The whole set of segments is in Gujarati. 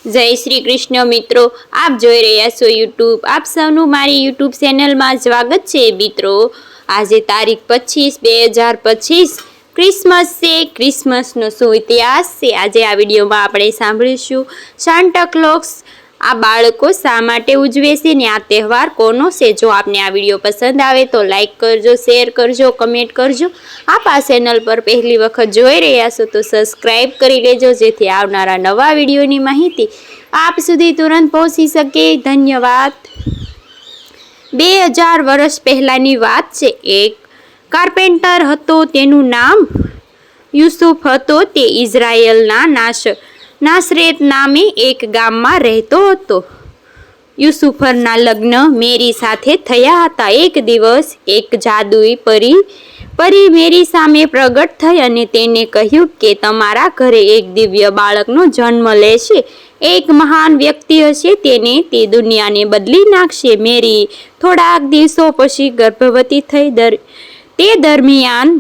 जय श्री कृष्ण मित्रों, आप જોઈ રહ્યા છો યુટ્યુબ। આપ સૌનું મારી યુટ્યુબ ચેનલમાં સ્વાગત છે મિત્રો। આજે તારીખ 25/2025 ક્રિસમસ છે। ક્રિસમસનો શું ઇતિહાસ છે આજે આ વિડીયોમાં આપણે સાંભળીશું। સાન્ટા ક્લોઝ આ બાળકો શા માટે ઉજવે છે ને આ તહેવાર કોનો છે। જો આપને આ વિડીયો પસંદ આવે તો લાઈક કરજો, શેર કરજો, કમેન્ટ કરજો। આપ આ ચેનલ પર પહેલી વખત જોઈ રહ્યા છો તો સબસ્ક્રાઈબ કરી લેજો જેથી આવનારા નવા વિડીયોની માહિતી આપ સુધી તુરંત પહોંચી શકે। ધન્યવાદ। 2000 વર્ષ પહેલાની વાત છે। એક કાર્પેન્ટર હતો, તેનું નામ યુસુફ હતો। તે ઇઝરાયલના નાસરેત નામે એક ગામમાં રહેતો હતો। યુસુફના લગ્ન મેરી સાથે થયા હતા। એક દિવસ એક જાદુઈ પરી મેરી સામે પ્રગટ થઈ અને તેને કહ્યું કે તમારા ઘરે એક દિવ્ય બાળકનો જન્મ લેશે। એક મહાન વ્યક્તિ હશે, તેને તે દુનિયાને બદલી નાખશે। મેરી થોડાક દિવસો પછી ગર્ભવતી થઈ। તે દરમિયાન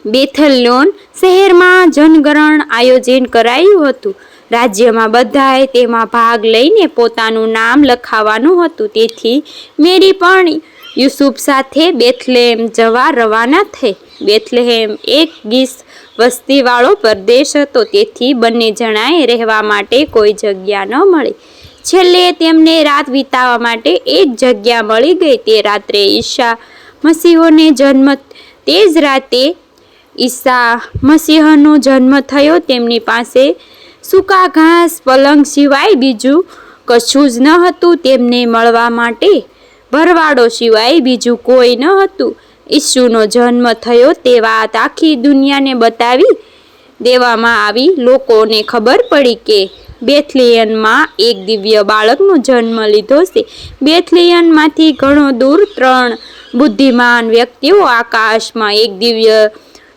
બેથેલોન શહેરમાં જનગણના આયોજન કરાયું હતું। રાજ્યમાં બધાએ તેમાં ભાગ લઈને પોતાનું નામ લખાવવાનું હતું। તેથી મેરી પણ યુસુફ સાથે બેથલેહેમ જવા રવાના થઈ। બેથલેહેમ એક ગીચ વસ્તીવાળો પ્રદેશ હતો, તેથી બંને જણાએ રહેવા માટે કોઈ જગ્યા ન મળી। છેલ્લે તેમને રાત વિતાવવા માટે એક જગ્યા મળી ગઈ। તે રાત્રે ઈસા મસીહનો જન્મ તે જ રાતે ઈસા મસીહનો જન્મ થયો। તેમની પાસે સૂકા ઘાસ, પલંગ સિવાય બીજું કશું જ ન હતું। તેમને મળવા માટે ભરવાડો સિવાય બીજું કોઈ ન હતું। ઈસુનો જન્મ થયો તે વાત આખી દુનિયાને બતાવી દેવામાં આવી। લોકોને ખબર પડી કે બેથલેહેમમાં એક દિવ્ય બાળકનો જન્મ લીધો છે। બેથલેહેમમાંથી ઘણો દૂર 3 બુદ્ધિમાન વ્યક્તિઓ આકાશમાં એક દિવ્ય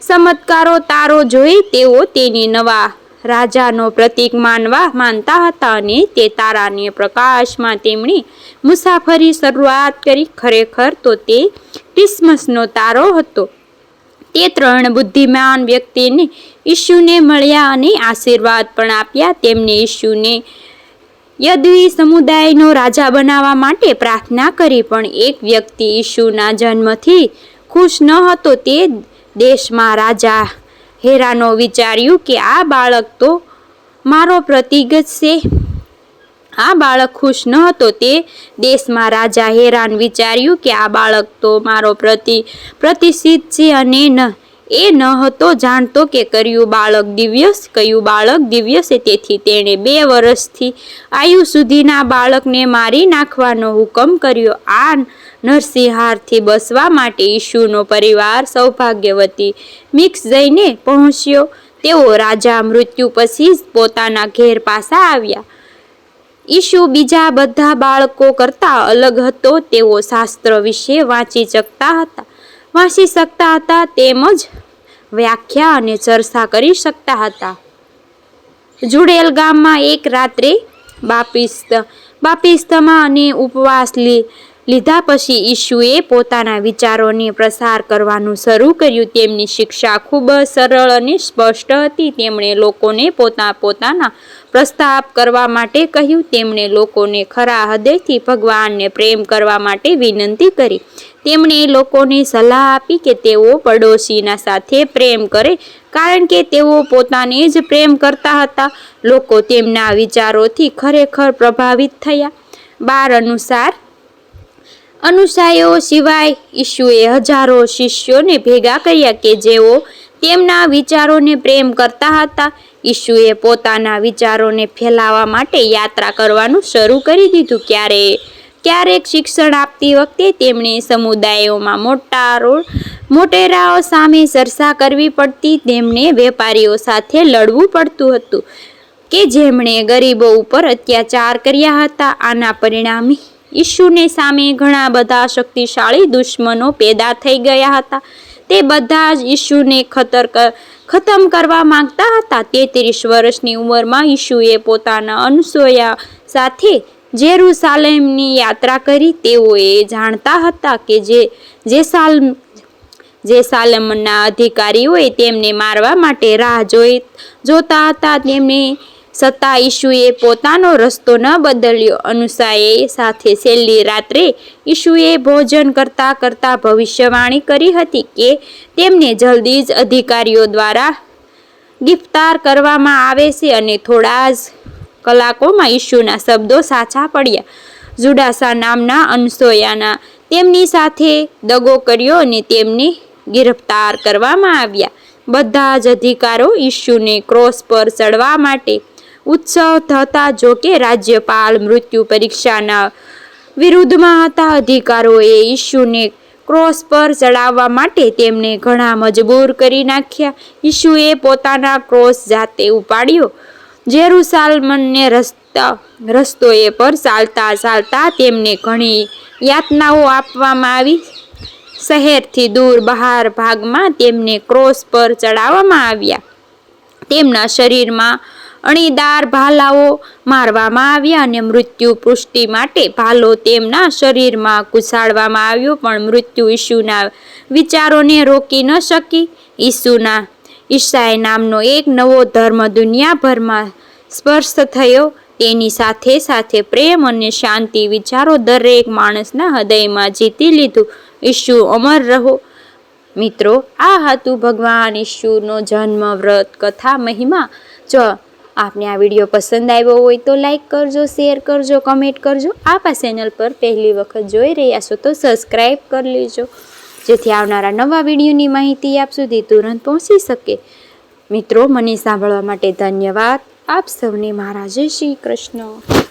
ચમત્કારો તારો જોઈ તેઓ તેને નવા રાજાનો પ્રતીક માનતા હતા અને તે તારાના પ્રકાશમાં તેમની મુસાફરી શરૂઆત કરી। ખરેખર તો તે ક્રિસમસનો તારો હતો। તે 3 બુદ્ધિમાન વ્યક્તિને ઈસુને મળ્યા અને આશીર્વાદ પણ આપ્યા। તેમણે ઈસુને યહૂદી સમુદાયનો રાજા બનાવવા માટે પ્રાર્થના કરી। પણ એક વ્યક્તિ ઈસુના જન્મથી ખુશ ન હતો। તે દેશમાં રાજા હેરોદે વિચાર્યું કે આ બાળક તો મારો પ્રતિક છે। આ બાળક ખુશ ન હતો। તે દેશમાં રાજા હેરોદે વિચાર્યું કે આ બાળક તો મારો પ્રતિષ્ઠિત છે અને એ ન હતો જાણતો કે કયું બાળક દિવ્ય છે। તેથી તેણે 2 વર્ષથી આયુ સુધીના બાળકને મારી નાખવાનો હુકમ કર્યો। આ નરસંહારથી બચવા માટે ઈસુનો પરિવાર સૌભાગ્યવતી મિસ્ર જઈને પહોંચ્યો। તેઓ રાજા મૃત્યુ પછી પોતાના ઘેર પાછા આવ્યા। ઈસુ બીજા બધા બાળકો કરતાં અલગ હતો। તેઓ શાસ્ત્ર વિશે વાંચી શકતા હતા તેમજ વ્યાખ્યા અને ચર્ચા કરી શકતા હતા। જુડેલ ગામમાં એક રાત્રે બાપ્તિસ્મા અને ઉપવાસ લીધા પછી ઈસુએ પોતાના વિચારોને પ્રસાર કરવાનું શરૂ કર્યું। તેમની શિક્ષા ખૂબ જ સરળ અને સ્પષ્ટ હતી। તેમણે લોકોને પોતાના પ્રસ્તાવ કરવા માટે કહ્યું। તેમણે લોકોને ખરા હૃદયથી ભગવાનને પ્રેમ કરવા માટે વિનંતી કરી। તેમણે લોકોને સલાહ આપી કે તેઓ પડોશીના સાથે પ્રેમ કરે, કારણ કે તેઓ પોતાને જ પ્રેમ કરતા હતા। લોકો તેમના વિચારોથી ખરેખર પ્રભાવિત થયા। 12 અનુયાયીઓ સિવાય ઈસુએ હજારો શિષ્યોને ભેગા કર્યા કે જેઓ તેમના વિચારોને પ્રેમ કરતા હતા। ઈસુએ પોતાના વિચારોને ફેલાવવા માટે યાત્રા કરવાનું શરૂ કરી દીધું। ક્યારેક શિક્ષણ આપતી વખતે તેમણે સમુદાયોમાં મોટેરાઓ સામે ચર્ચા કરવી પડતી। તેમને વેપારીઓ સાથે લડવું પડતું હતું કે જેમણે ગરીબો ઉપર અત્યાચાર કર્યા હતા। આના પરિણામે ઈસુની સામે ઘણા બધા શક્તિશાળી દુશ્મનો પેદા થઈ ગયા હતા। તે બધા જ ઈસુને ખતમ કરવા માંગતા હતા। 33 વર્ષની ઉંમરમાં ઈસુએ પોતાના અનુયાયીઓ સાથે જેરુસલેમની યાત્રા કરી। તેઓ એ જાણતા હતા કે જેરુસલેમના અધિકારીઓ તેમને મારવા માટે રાહ જોતા હતા। તેમણે છતાં ઈશુએ પોતાનો રસ્તો ન બદલ્યો. અનુસાએ સાથે છેલ્લી રાત્રે ઈશુએ ભોજન કરતા કરતા ભવિષ્યવાણી કરી હતી કે તેમને જલ્દી જ અધિકારીઓ દ્વારા ગિરફ્તાર કરવામાં આવે છે અને થોડા જ કલાકોમાં ઈશુના શબ્દો સાચા પડ્યા. જુડાસા નામના અનસોયાના તેમની સાથે દગો કર્યો અને તેમને ગિરફ્તાર કરવામાં આવ્યા. બધા જ અધિકારો ઈશુને ક્રોસ પર ચડવા માટે ઉત્સવ હતા. જો કે રાજ્યપાલ મૃત્યુ પરીક્ષાના વિરુદ્ધમાં હતા. અધિકારોએ ઈશુને ક્રોસ પર ચડાવવા માટે તેમને ઘણા મજબૂર કરી નાખ્યા. ઈશુએ પોતાના ક્રોસ જાતે ઉપાડ્યો. જેરુસાલેમને રસ્તોએ પર ચાલતા ચાલતા તેમને ઘણી યાતનાઓ આપવામાં આવી. શહેરથી દૂર બહાર ભાગમાં તેમને ક્રોસ પર ચડાવવામાં આવ્યા. તેમના શરીરમાં અણીદાર ભાલાઓ મારવામાં આવ્યા અને મૃત્યુ પુષ્ટિ માટે ભાલો તેમના શરીરમાં ઘુસાડવામાં આવ્યો. પણ મૃત્યુ ઈશુના વિચારોને રોકી ન શકી. ઈસાઈ નામનો એક નવો ધર્મ દુનિયાભરમાં સ્પર્શ થયો. તેની સાથે સાથે પ્રેમ અને શાંતિ વિચારો દરેક માણસના હૃદયમાં જીતી લીધું. ઈશુ અમર રહો. મિત્રો, આ હતું ભગવાન ઈશુનો જન્મ, વ્રત, કથા, મહિમા. જો આપને આ વિડીયો પસંદ આવ્યો હોય તો લાઈક કરજો, શેર કરજો, કમેન્ટ કરજો. આપ આ ચેનલ પર પહેલી વખત જોઈ રહ્યા છો તો સબસ્ક્રાઈબ કરી લેજો, જેથી આવનારા નવા વિડીયોની માહિતી આપ સુધી તુરંત પહોંચી શકે. મિત્રો, મને સાંભળવા માટે ધન્યવાદ. આપ સૌને મારા જય શ્રી કૃષ્ણ.